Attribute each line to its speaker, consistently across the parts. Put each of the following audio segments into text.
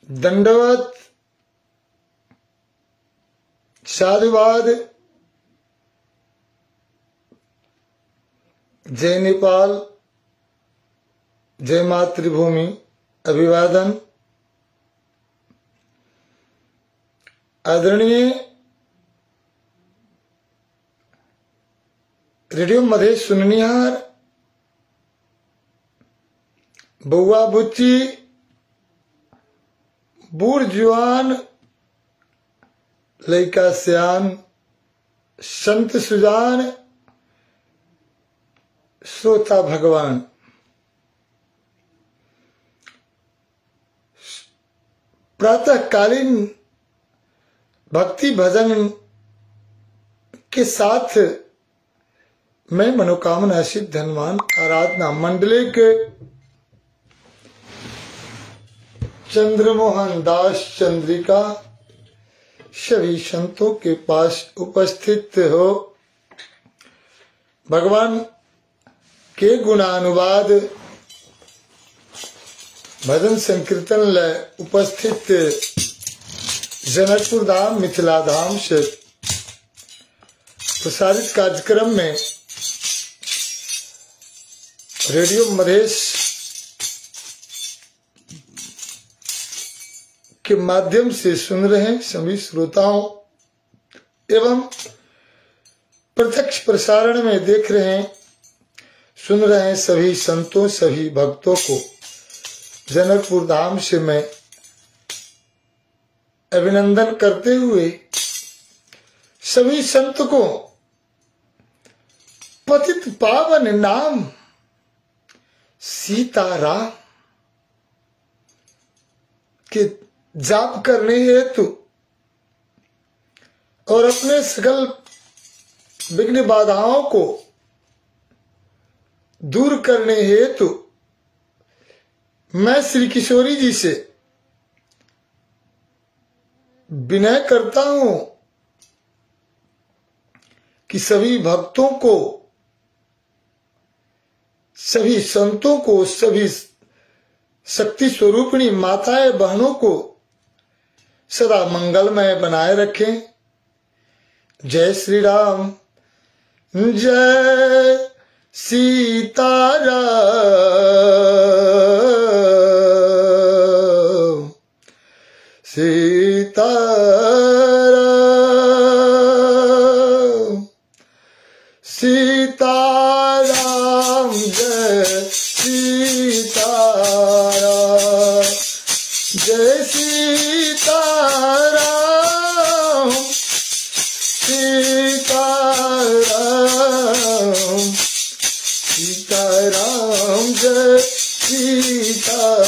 Speaker 1: दंडवत, साधुवाद, जय नेपाल, जय मातृभूमि, अभिवादन। आदरणीय रेडियो मधेश सुननिहार बउआ बुच्ची, बूढ़ जवान, लइका सियान, संत सुजान, श्रोता भगवान, प्रातःकालीन भक्ति भजन के साथ मैं मनोकामना सिद्ध हनुमान आराधना मंडले के चंद्रमोहन दास चंद्रिका सभी संतों के पास उपस्थित हो। भगवान के गुणानुवाद भजन संकीर्तन लय उपस्थित जनकपुर धाम मिथिला धाम से प्रसारित कार्यक्रम में रेडियो मधेश के माध्यम से सुन रहे सभी श्रोताओं एवं प्रत्यक्ष प्रसारण में देख रहे हैं, सुन रहे हैं सभी संतों सभी भक्तों को जनकपुर धाम से मैं अभिनंदन करते हुए सभी संत को पतित पावन नाम सीताराम के जाप करने हेतु और अपने सकल विघ्न बाधाओं को दूर करने हेतु मैं श्री किशोरी जी से विनय करता हूं कि सभी भक्तों को, सभी संतों को, सभी शक्ति स्वरूपिणी माताएं बहनों को सदा मंगलमय बनाए रखें। जय श्री राम, जय सीताराम, सीताराम, सीताराम, जय सीताराम, जय सीताराम, सीताराम, सीताराम, जय सीताराम,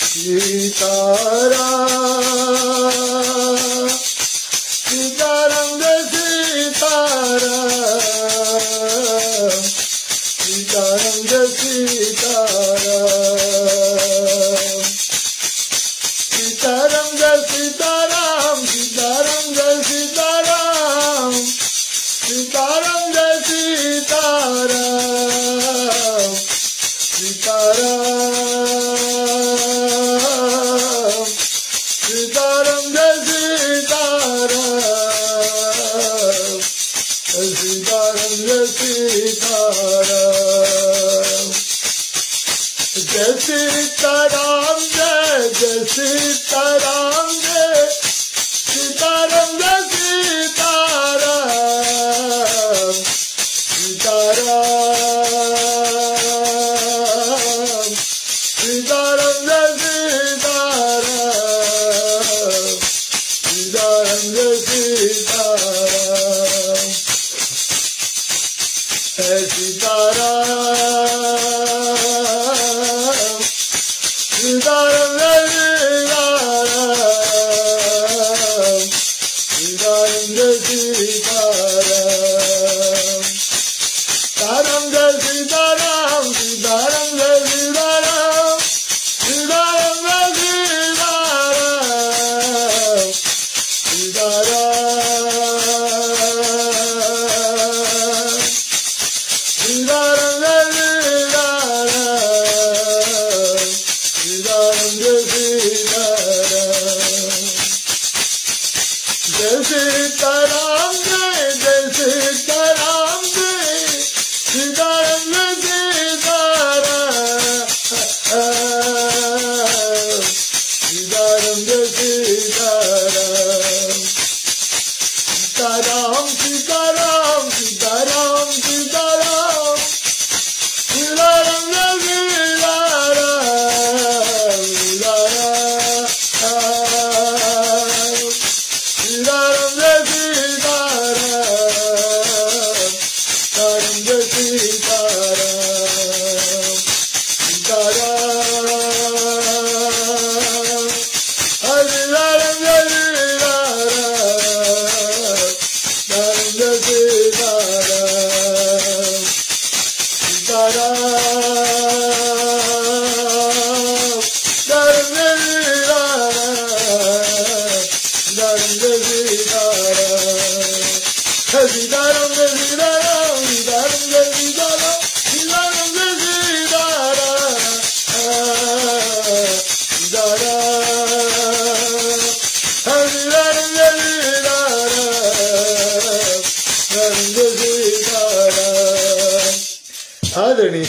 Speaker 1: सीताराम, सीताराम, जय सीताराम, सीताराम, जय सीताराम, सीताराम, जय सीताराम, सीताराम, जय सीताराम, सीताराम, जय सीताराम, सीताराम, सीताराम, जय सीताराम, सीताराम, जय सीताराम, जय सीताराम, जय सीताराम, जय सीताराम, जय सीताराम, सीताराम, सीताराम, जय सीताराम, सीताराम, जय सीताराम, जय सीताराम, सीताराम, जय सीताराम,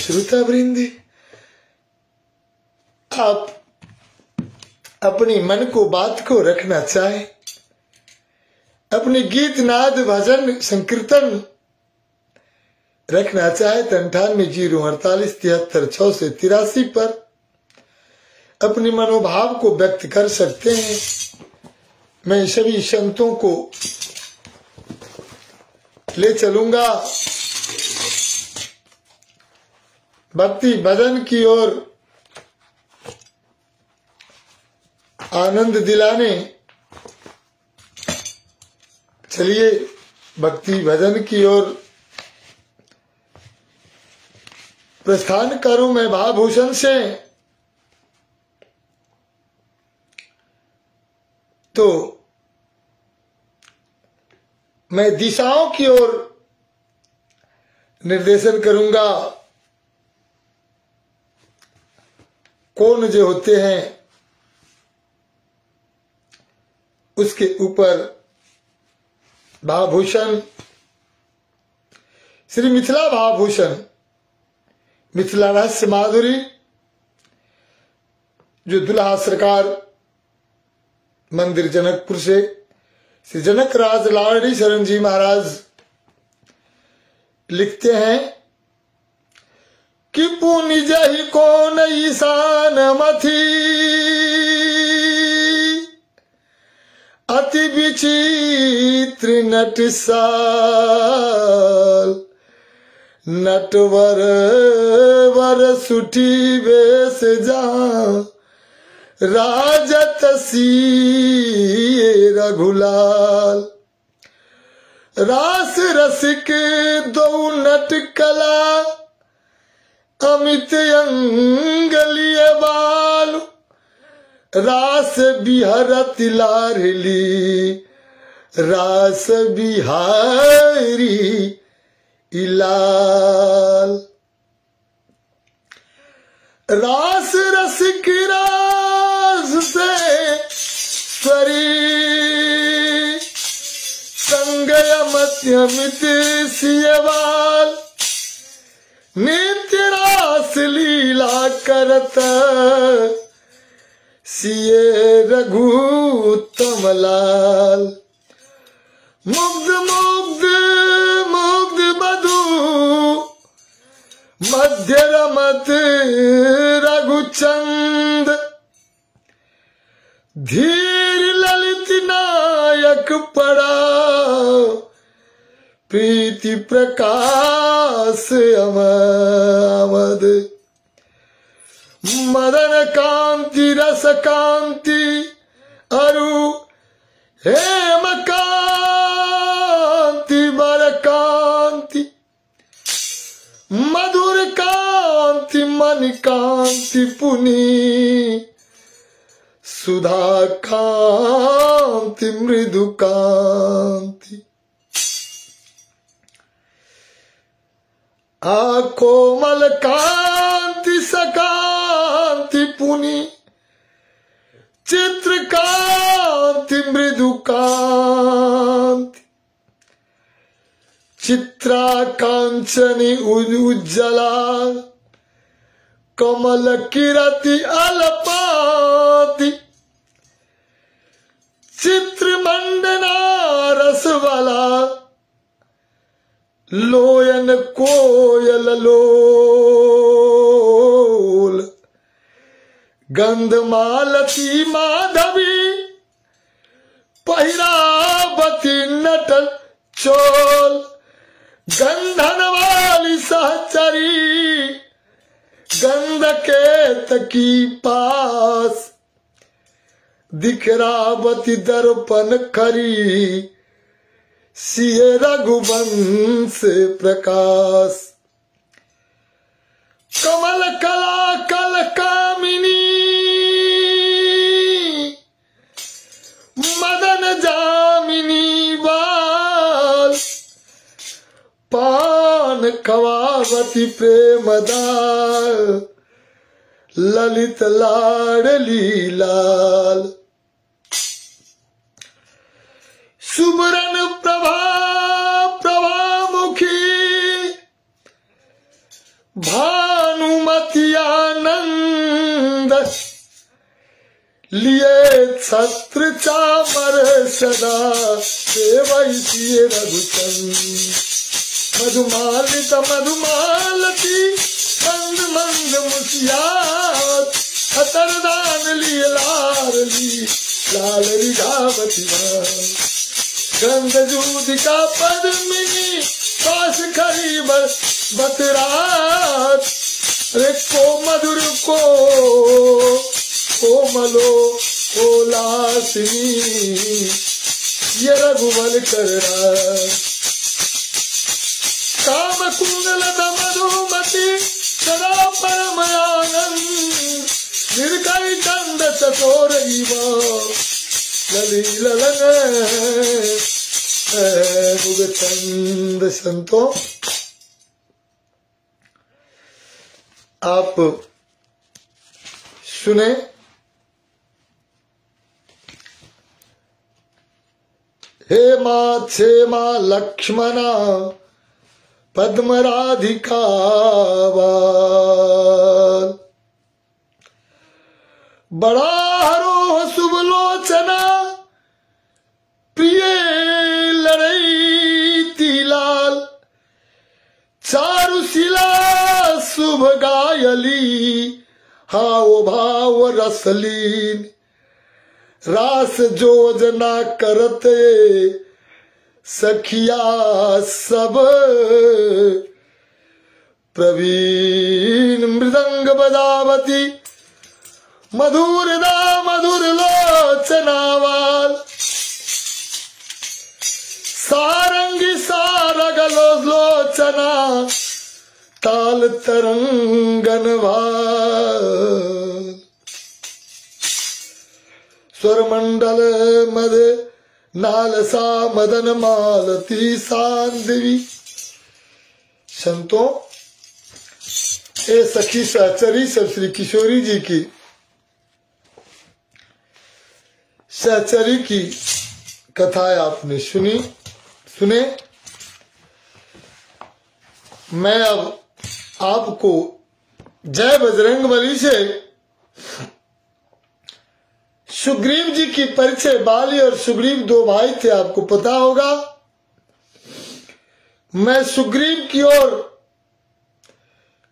Speaker 1: श्रोता वृंद, आप अपनी मन को बात को रखना चाहे, अपने गीत नाद भजन संकीर्तन रखना चाहे तो 9804837683 पर अपने मनोभाव को व्यक्त कर सकते हैं। मैं सभी संतों को ले चलूंगा भक्ति भजन की ओर, आनंद दिलाने। चलिए भक्ति भजन की ओर प्रस्थान करूं मैं भावभूषण से। तो मैं दिशाओं की ओर निर्देशन करूंगा। कौन जो होते हैं उसके ऊपर भावभूषण श्री मिथिला भावभूषण मिथिला रहस्य माधुरी, जो दुल्हा सरकार मंदिर जनकपुर से श्री जनक राज लाड़ी शरण जी महाराज लिखते हैं कि पुनि जहि कौन ईशान मथी, अति विचित्र नटसाल, नटवर वर सुठी वेश जहाँ, राजत सिए रघुलाल। रास रसिक दो नट कला, अमित अंगलिय बाल, रास बिहरत लारली, रास बिहारी इलाल। रास रसिक रास से स्वरी, संगय मत्यमित सियवाल, नित्य रास लीला करत, सिए रघुत्तम लाल। मुग्ध मुग्ध मुग्ध बधू, मध्य रमत रघुचंद, धीर ललित नायक पड़ा, प्रीति प्रकाश अमद। मदन कांति रस कांति अरु, हेम कांति वर कांति, मधुर कांति मन कांति पुनी, सुधा कांति मृदु कांति। कोमल कांति सकांति पुनी, चित्र कांति मृदु कांति। चित्रा कांचनी उज्जला, कमल किरति अलपाति। चित्र मंडना रस वाला, लोयन कोयल लोल। गंधमालती माधवी, पहिरावती नटल चोल। गंधन वाली सहचरी, गंध के तकी पास। दिखरावती दर्पण खरी, सिए रघुवंश प्रकाश। कमल कला कल कामिनी, मदन जामिनी बाल। पान खवावती प्रेमदाल, ललित लाडली लाल। सुबरन प्रभा प्रभा मुखी, भा अनुमति आनंद लिए छत्र चामर सदा सेवैसी रघुचंद मधुमालित मधुमालती मंद मंद मुसियात खतरदान ली लाल रिघावती गंध जूदिका पद्मिनी पास खरी बतरात रे को मधुर को कोमलो कोलासिनी ये रघुवल कर काम कुंडल मधुमती सदा परम आनंद निर्कई चंद चकोर लली ललन मुगचंद। संतो आप सुने हे माँ क्षेमा लक्ष्मणा पद्म राधिका बड़ा हरोह शुभ लोचना प्रिय लड़ई तीलाल चारुशिला शुभ गायली हाव भाव रसलीन रास जोजना करते सखिया सब प्रवीण मृदंग बजावती मधुर लोचनावाल सारंगी सारग लोचना ताल तरंगनवाल स्वरमंडल मद नालसा मदन मालती सांदवी। संतों ए सखी सहचरी सब श्री किशोरी जी की सहचरी की कथाएं आपने सुने। मैं अब आपको जय बजरंगबली से सुग्रीव जी की परिचय, बाली और सुग्रीव दो भाई थे, आपको पता होगा। मैं सुग्रीव की ओर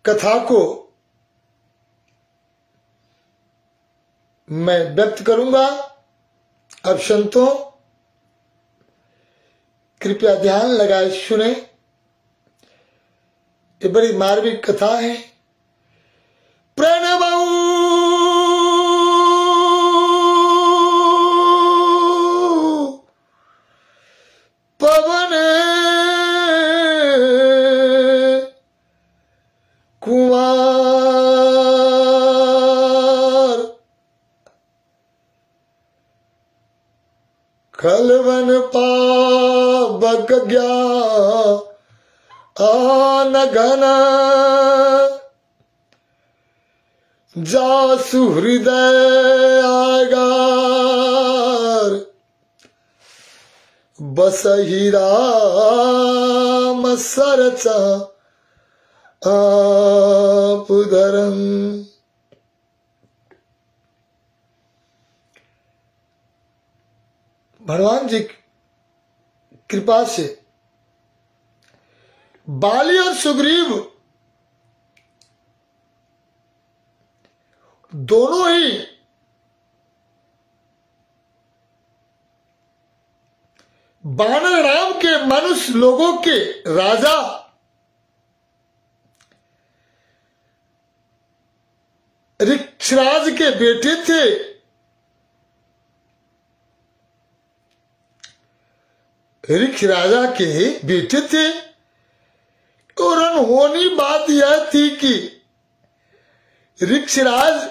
Speaker 1: कथा को मैं व्यक्त करूंगा। अब संतों कृपया ध्यान लगाए सुने, ये बड़ी मार्मिक कथा है। प्रणवऊ पवन कुमार खलवन पावक ज्ञान घन जासु हृदय आगार बसहि राम सरचा आप धरम। भगवान जी कृपा से बाली और सुग्रीव दोनों ही वानर राम के मनुष्य लोगों के राजा ऋक्षराज के बेटे थे। ऋक्ष राजा के बेटे थे और अनहोनी बात यह थी कि ऋक्षराज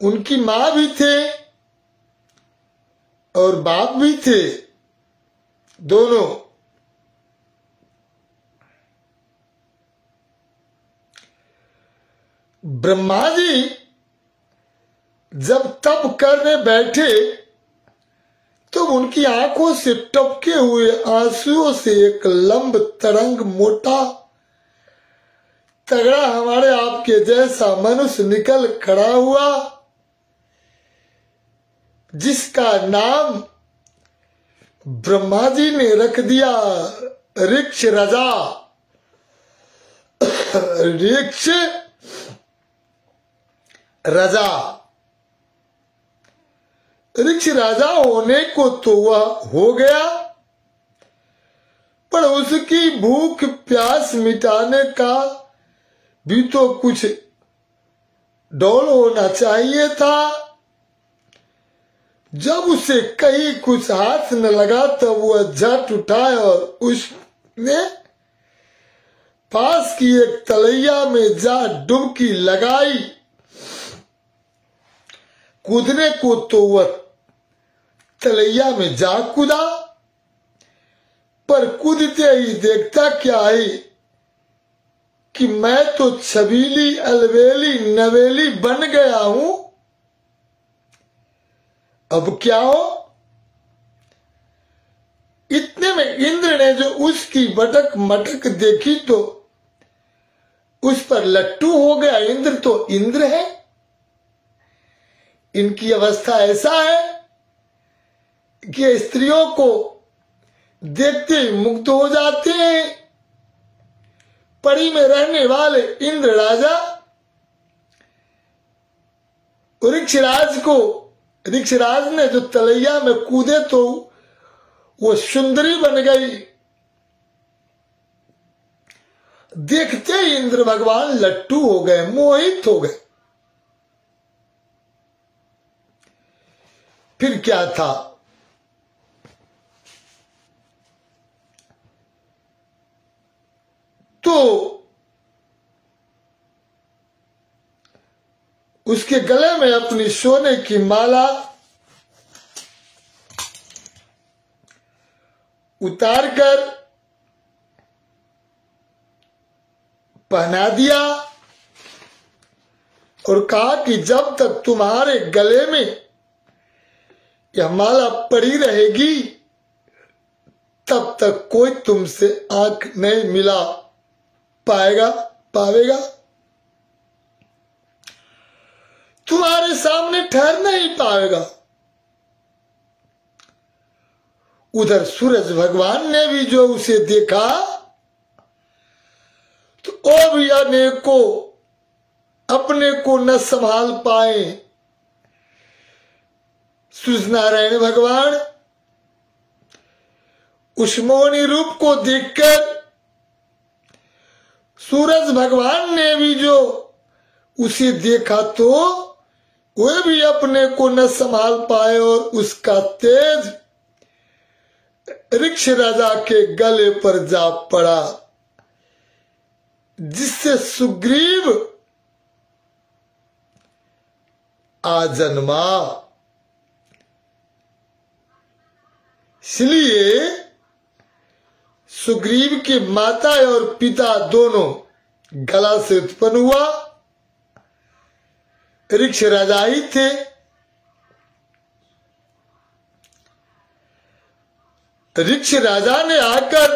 Speaker 1: उनकी मां भी थे और बाप भी थे, दोनों। ब्रह्मा जी जब तप करने बैठे तो उनकी आंखों से टपके हुए आंसुओं से एक लंब तरंग मोटा तगड़ा हमारे आपके जैसा मनुष्य निकल खड़ा हुआ, जिसका नाम ब्रह्मा जी ने रख दिया ऋक्ष राजा। ऋक्ष राजा, ऋक्ष राजा होने को तो वह हो गया, पर उसकी भूख प्यास मिटाने का भी तो कुछ डौल होना चाहिए था। जब उसे कहीं कुछ हाथ न लगा तब वह झट उठाए और उसने पास की एक तलैया में जा डुबकी लगाई। कूदने को तो वह तलैया में जा कूदा, पर कूदते ही देखता क्या है कि मैं तो छबीली अलवेली नवेली बन गया हूं। अब क्या हो? इतने में इंद्र ने जो उसकी बटक मटक देखी तो उस पर लट्टू हो गया। इंद्र तो इंद्र है, इनकी अवस्था ऐसा है कि स्त्रियों को देखते ही मुग्ध हो जाते हैं। परी में रहने वाले इंद्र राजा ऋक्षराज ने जो तलैया में कूदे तो वो सुंदरी बन गई। देखते ही इंद्र भगवान लट्टू हो गए, मोहित हो गए। फिर क्या था? तो उसके गले में अपनी सोने की माला उतारकर पहना दिया और कहा कि जब तक तुम्हारे गले में यह माला पड़ी रहेगी तब तक कोई तुमसे आंख नहीं मिला पावेगा, तुम्हारे सामने ठहर नहीं पाएगा। उधर सूरज भगवान ने भी जो उसे देखा तो वो भी अनेकों अपने को न संभाल पाए। सूर्यनारायण भगवान उस मोहनी रूप को देखकर सूरज भगवान ने भी जो उसे देखा तो वे भी अपने को न संभाल पाए और उसका तेज ऋक्ष राजा के गले पर जा पड़ा, जिससे सुग्रीव आ जन्मा। इसलिए सुग्रीव के माता और पिता दोनों गला से उत्पन्न हुआ ऋक्ष राजा ही थे। ऋक्ष राजा ने आकर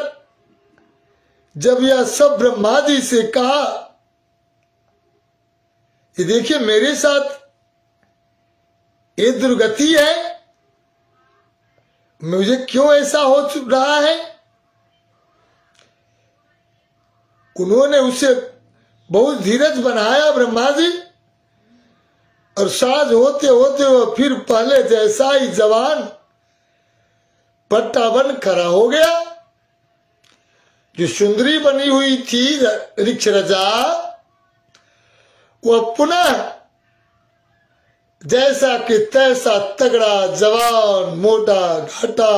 Speaker 1: जब यह सब ब्रह्मा जी से कहा, ये देखिए मेरे साथ ये दुर्गति है, मुझे क्यों ऐसा हो रहा है। उन्होंने उसे बहुत धीरज बनाया ब्रह्मा जी, और साज होते होते वह फिर पहले जैसा ही जवान पट्टा बन खड़ा हो गया। जो सुंदरी बनी हुई थी ऋक्ष राजा, वह पुनः जैसा कि तैसा तगड़ा जवान मोटा घाटा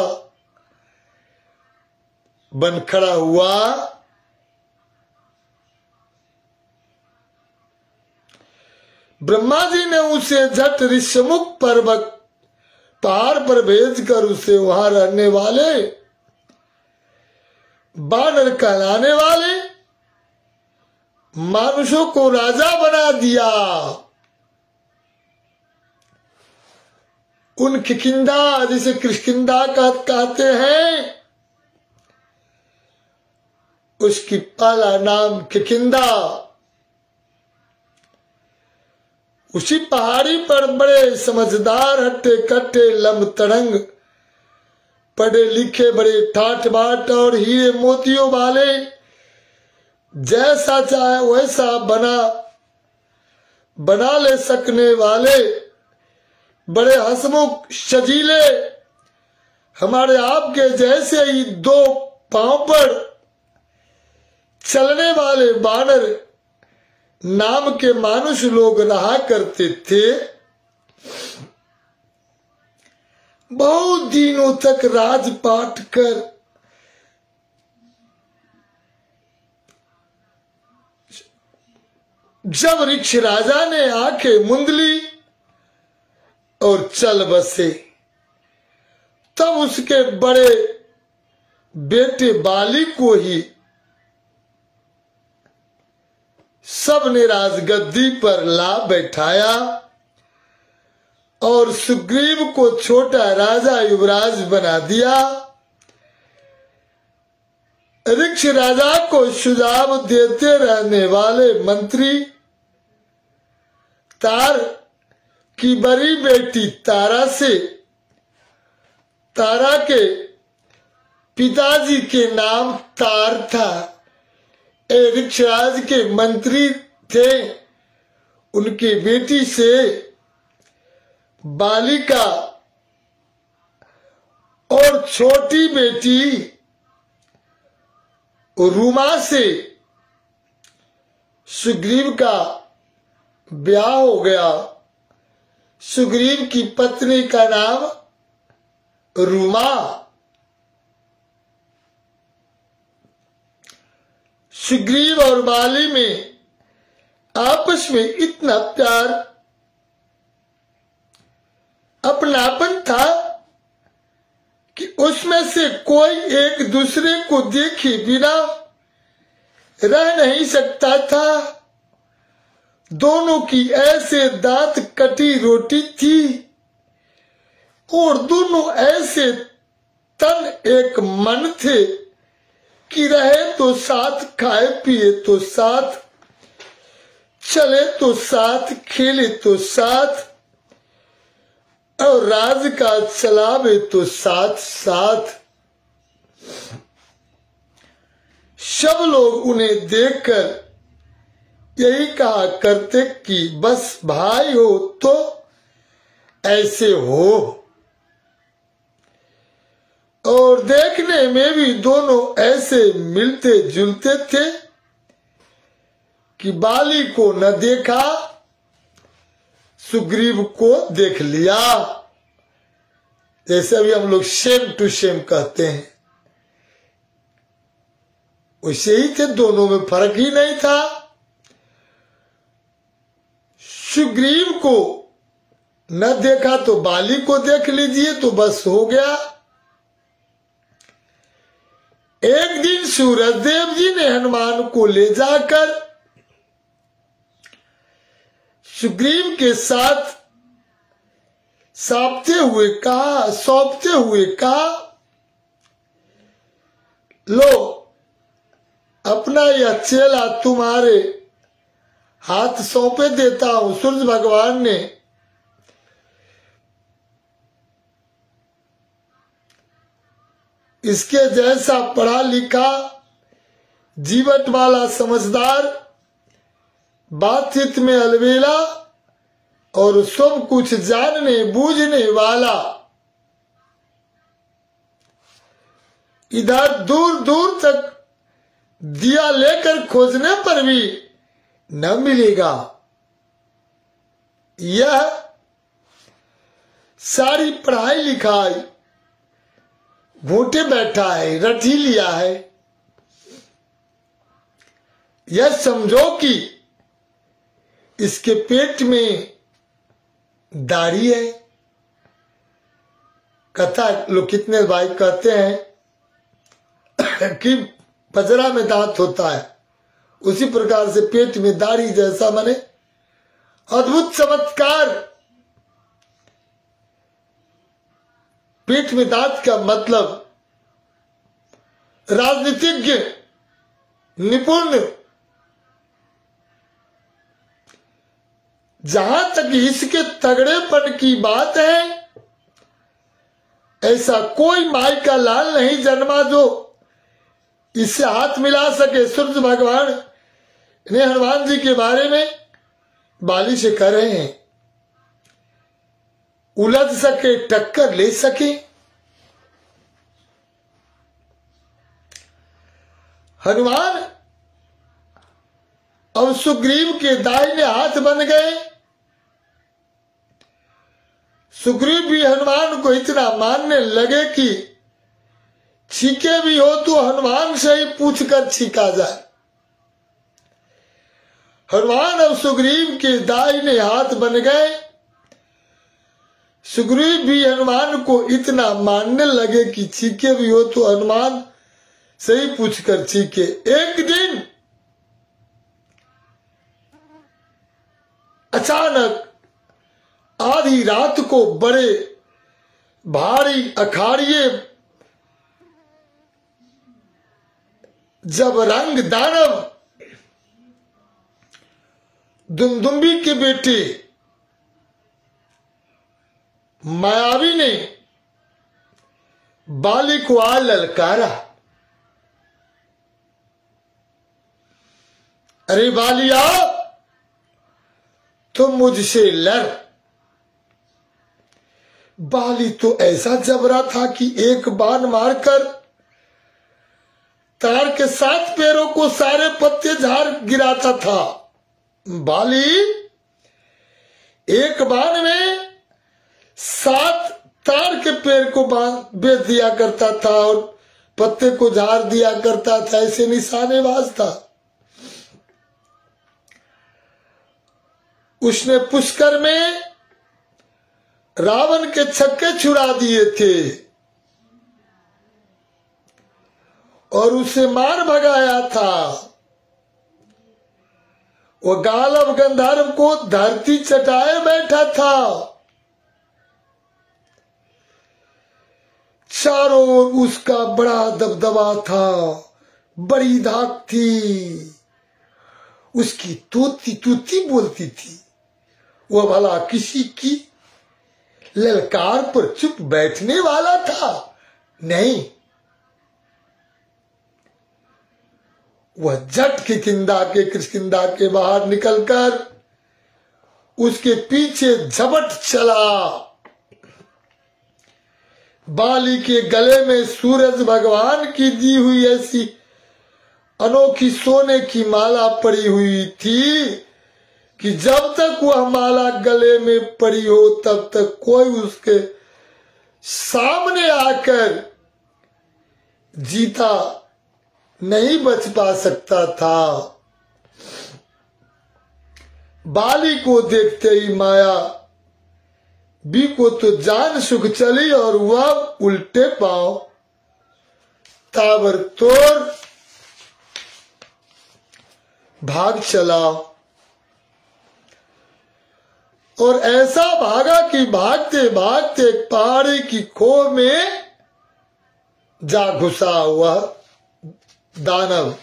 Speaker 1: बन खड़ा हुआ। ब्रह्मा जी ने उसे झट ऋषमुख पर्वत पहाड़ पर भेजकर उसे वहां रहने वाले बानर कहलाने वाले मानुषों को राजा बना दिया। उन किकिंदा, जिसे किष्किंधा कहते हैं, उसकी पहला नाम किकिंदा उसी पहाड़ी पर बड़े समझदार हट्टे कट्टे लंब तड़ंग पढ़े लिखे बड़े ठाठ बाट और हीरे मोतियों वाले, जैसा चाहे वैसा बना ले सकने वाले, बड़े हंसमुख सजीले, हमारे आपके जैसे ही दो पांव पर चलने वाले बानर नाम के मानुष लोग रहा करते थे। बहुत दिनों तक राजपाट कर जब ऋक्ष राजा ने आंखें मूंद ली और चल बसे, तब उसके बड़े बेटे बाली को ही सबने राजगद्दी पर ला बैठाया और सुग्रीव को छोटा राजा युवराज बना दिया। ऋक्ष राजा को सुझाव देते रहने वाले मंत्री तार की बड़ी बेटी तारा से, तारा के पिताजी के नाम तार था, ऋक्षराज के मंत्री थे, उनकी बेटी से बालिका और छोटी बेटी रूमा से सुग्रीव का ब्याह हो गया। सुग्रीव की पत्नी का नाम रूमा। सुग्रीव और बाली में आपस में इतना प्यार अपनापन था कि उसमें से कोई एक दूसरे को देखे बिना रह नहीं सकता था। दोनों की ऐसे दांत कटी रोटी थी और दोनों ऐसे तन एक मन थे कि रहे तो साथ, खाए पिए तो साथ, चले तो साथ, खेले तो साथ और राज का चलावे तो साथ साथ। सब लोग उन्हें देखकर यही कहा करते कि बस भाई हो तो ऐसे हो। और देखने में भी दोनों ऐसे मिलते जुलते थे कि बाली को न देखा, सुग्रीव को देख लिया। जैसे अभी हम लोग सेम टू सेम कहते हैं, वैसे ही थे, दोनों में फर्क ही नहीं था। सुग्रीव को न देखा तो बाली को देख लीजिए तो बस हो गया। एक दिन सूरजदेव जी ने हनुमान को ले जाकर सुग्रीव के साथ सौंपते हुए कहा, लो अपना यह चेला तुम्हारे हाथ सौंपे देता हूं। सूर्य भगवान ने इसके जैसा पढ़ा लिखा, जीवट वाला, समझदार, बातचीत में अलबेला और सब कुछ जानने बूझने वाला इधर दूर दूर तक दिया लेकर खोजने पर भी न मिलेगा। यह सारी पढ़ाई लिखाई घूटे बैठा है, रट ही लिया है। यह समझो कि इसके पेट में दाढ़ी है। कथा लोग कितने भाई कहते हैं कि बजरा में दांत होता है, उसी प्रकार से पेट में दाढ़ी जैसा माने अद्भुत चमत्कार। पेट में दांत का मतलब राजनीतिज्ञ, निपुण, जहां तक इसके तगड़ेपन की बात है, ऐसा कोई माई का लाल नहीं जन्मा जो इससे हाथ मिला सके। सूर्य भगवान ने हनुमान जी के बारे में बाली से कह रहे हैं, उलझ सके, टक्कर ले सके। हनुमान अब सुग्रीव के दाहिने हाथ बन गए। सुग्रीव भी हनुमान को इतना मानने लगे कि छीके भी हो तो हनुमान से ही पूछकर छीका जाए। हनुमान अब सुग्रीव के दाहिने हाथ बन गए। सुग्रीव भी हनुमान को इतना मानने लगे कि छीके भी हो तो हनुमान से ही पूछकर छीके। एक दिन अचानक आधी रात को बड़े भारी अखाड़िए जब रंग दानव दुमदुम्बी के बेटे मायावी ने बाली को आ ललकारा, अरे बालिया तुम मुझसे लड़। बाली तो ऐसा जबरा था कि एक बाण मारकर तार के 7 पैरों को सारे पत्ते झाड़ गिराता था। बाली एक बाण में 7 तार के पेड़ को बेच दिया करता था और पत्ते को झाड़ दिया करता था। ऐसे निशानेबाज था। उसने पुष्कर में रावण के छक्के छुड़ा दिए थे और उसे मार भगाया था। वो गालव गंधर्व को धरती चटाए बैठा था। चारों ओर उसका बड़ा दबदबा था, बड़ी धाक थी। उसकी तूती तूती बोलती थी। वह भला किसी की ललकार पर चुप बैठने वाला था? नहीं, वह जट की किंदा के किष्किंधा के बाहर निकलकर उसके पीछे झपट चला। बाली के गले में सूरज भगवान की दी हुई ऐसी अनोखी सोने की माला पड़ी हुई थी कि जब तक वह माला गले में पड़ी हो तब तक कोई उसके सामने आकर जीता नहीं बच पा सकता था। बाली को देखते ही माया बी को तो जान सुख चली और वह उल्टे पांव ताबड़तोड़ भाग चला और ऐसा भागा कि भागते भागते पहाड़ी की खो में जा घुसा हुआ दानव।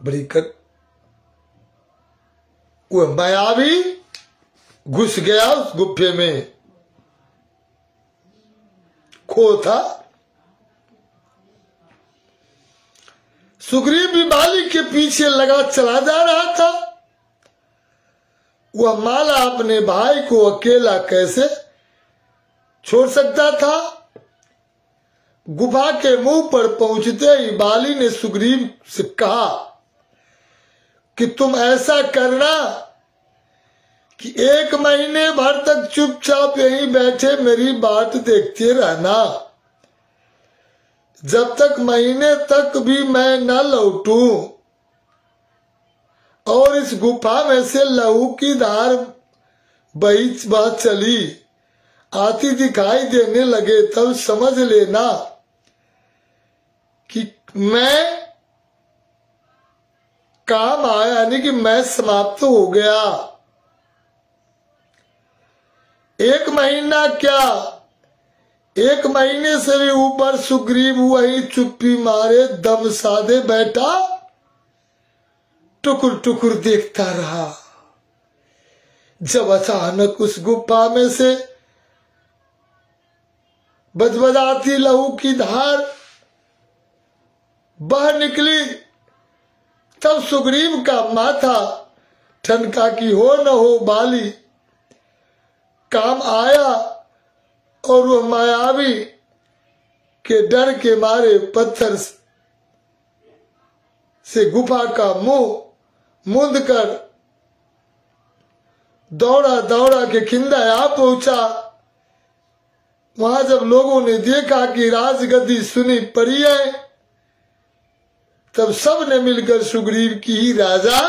Speaker 1: बड़ी वह मायावी घुस गया उस गुफे में। खो था। सुग्रीव भी बाली के पीछे लगा चला जा रहा था। वह माला अपने भाई को अकेला कैसे छोड़ सकता था। गुफा के मुंह पर पहुंचते ही बाली ने सुग्रीव से कहा कि तुम ऐसा करना कि 1 महीने भर तक चुपचाप यहीं बैठे मेरी बाट देखते रहना, जब तक महीने तक भी मैं न लौटूं और इस गुफा में से लहू की धार बह चली आती दिखाई देने लगे तब समझ लेना कि मैं काम आया, यानी कि मैं समाप्त हो गया। 1 महीना क्या, 1 महीने से भी ऊपर सुग्रीव वही चुप्पी मारे दम साधे बैठा टुकुर टुकुर देखता रहा। जब अचानक उस गुफा में से बजबजाती लहू की धार बह निकली, तब सुग्रीव का माथा ठनका कि हो न हो बाली काम आया, और वह मायावी के डर के मारे पत्थर से गुफा का मुंह मूंद कर दौड़ा दौड़ा के खिंदा आ पहुंचा। वहां जब लोगों ने देखा कि राजगद्दी सुनी पड़ी है, तब सब ने मिलकर सुग्रीव की ही राजा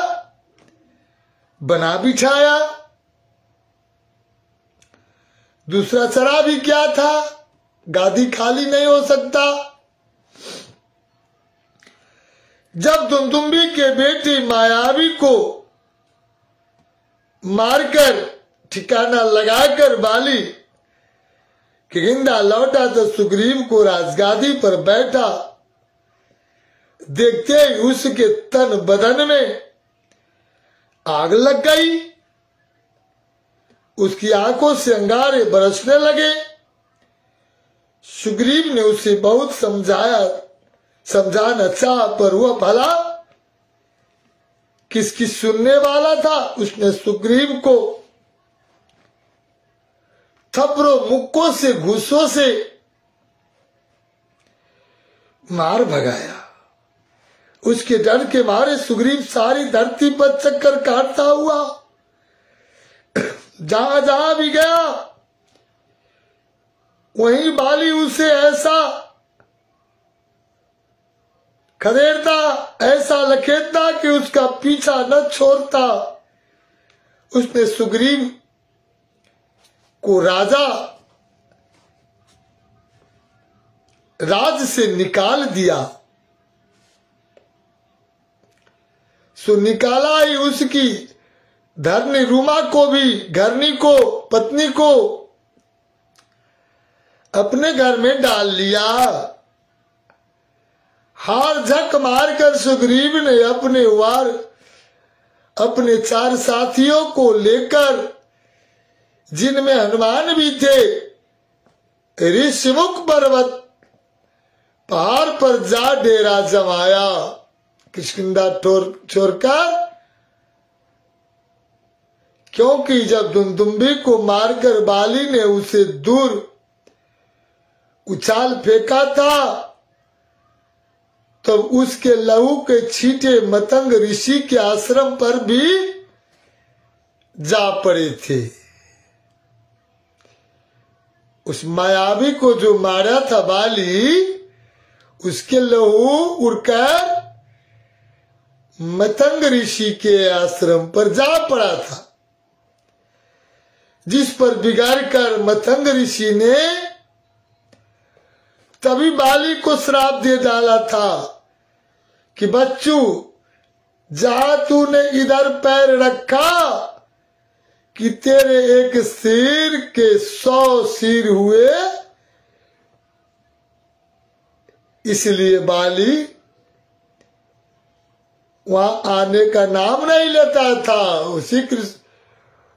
Speaker 1: बना बिठाया। दूसरा चरा भी क्या था, गादी खाली नहीं हो सकता। जब दुंदुम्बी के बेटे मायावी को मारकर ठिकाना लगाकर बाली किंदा लौटा, तो सुग्रीव को राजगादी पर बैठा देखते ही उसके तन बदन में आग लग गई। उसकी आंखों से अंगारे बरसने लगे। सुग्रीव ने उसे बहुत समझाना चाहा, पर वह भला किसकी सुनने वाला था। उसने सुग्रीव को थप्पड़ों मुक्कों से घूसों से मार भगाया। उसके डर के मारे सुग्रीव सारी धरती पर चक्कर काटता हुआ जहां जहां भी गया, वहीं बाली उसे ऐसा खदेड़ता, ऐसा लखेदता कि उसका पीछा न छोड़ता। उसने सुग्रीव को राज से निकाल दिया। सो निकाला ही उसकी धरनी रूमा को भी, घरनी को, पत्नी को अपने घर में डाल लिया। हार झक मारकर सुग्रीव ने अपने 4 साथियों को लेकर, जिनमें हनुमान भी थे, ऋषिमुख पर्वत पहाड़ पर जा डेरा जमाया। किष्किंधा छोड़कर, क्योंकि जब दुंदुम्बी को मारकर बाली ने उसे दूर उछाल फेंका था, तब उसके लहू के छींटे मतंग ऋषि के आश्रम पर भी जा पड़े थे। उस मायावी को जो मारा था बाली, उसके लहू उड़कर मतंग ऋषि के आश्रम पर जा पड़ा था, जिस पर बिगाड़ कर मतंग ऋषि ने तभी बाली को श्राप दे डाला था कि बच्चू, जहां तूने इधर पैर रखा कि तेरे एक सिर के 100 सिर हुए। इसलिए बाली वहां आने का नाम नहीं लेता था। उसी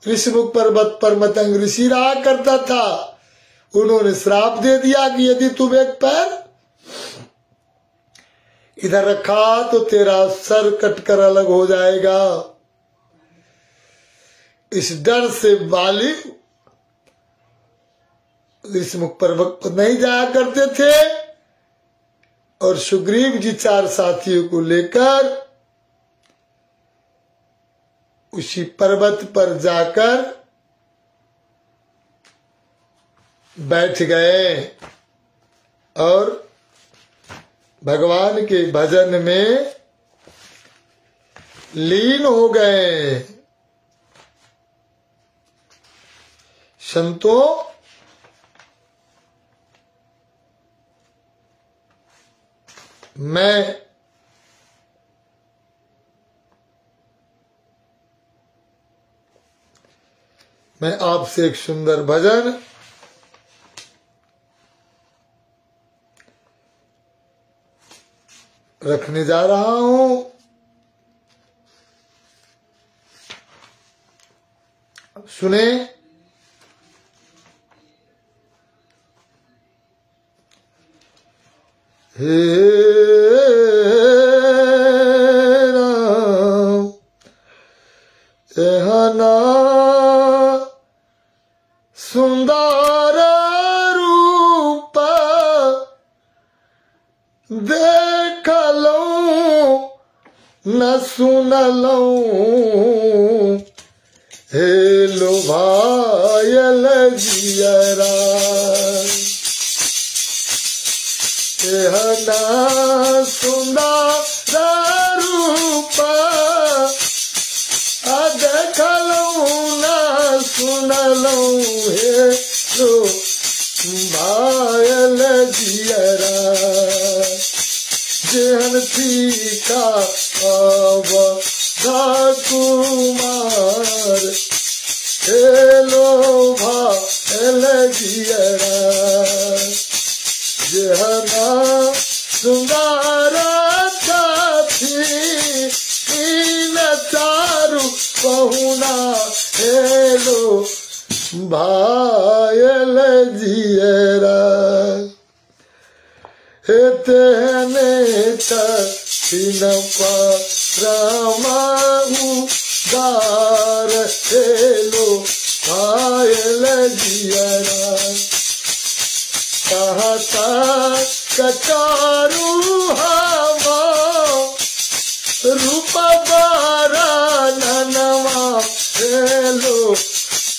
Speaker 1: ऋषिमुख पर्वत पर मतंग ऋषि रहा करता था। उन्होंने श्राप दे दिया कि यदि तुम एक पैर इधर रखा तो तेरा सर कटकर अलग हो जाएगा। इस डर से बाली ऋषिमुख पर्वत पर नहीं जाया करते थे, और सुग्रीव जी 4 साथियों को लेकर उसी पर्वत पर जाकर बैठ गए और भगवान के भजन में लीन हो गए। संतों, मैं आपसे एक सुंदर भजन रखने जा रहा हूं। सुने। हे राम एहना सुंदर रूप देख लऊं न सुन लऊं, हे लोभायल जियरा एहना सुंदर रूप देख लऊं न सुन लऊं, हे लोभायल जियरा जेहन फीका कुमार, हे लोभायल जियरा जेहना सुंदर साथी चारु पहुना, हे लोभायल जियरा हे तेहने तीन परमाहु दार, हे लोभायल जियरा कहता कचारू हवा रूप बारा ननवा, हे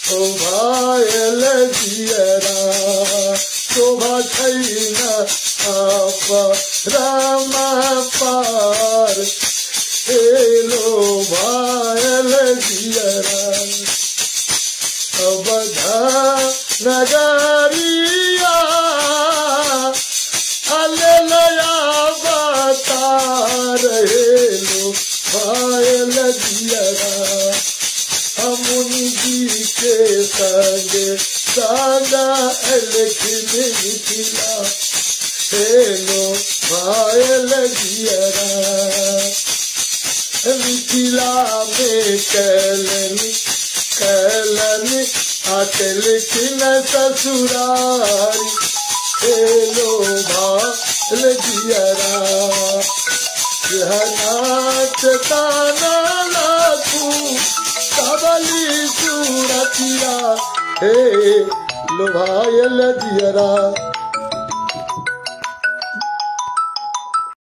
Speaker 1: लोभायल जियरा शोभा छैन राम पार, हे लोभायल जियरा अवधा नगरिया अल्लेलुया अवतार, हे लोभायल जियरा मुनि जी के संगे सागा अलखिन मिथिला, हे लोभायल जियरा मिथिला में कैलनी आचल किन ससुरारी, हे लोभायल जियरा नाच ताना लाखू सबली सूरतिया, हे लोभायल जियरा।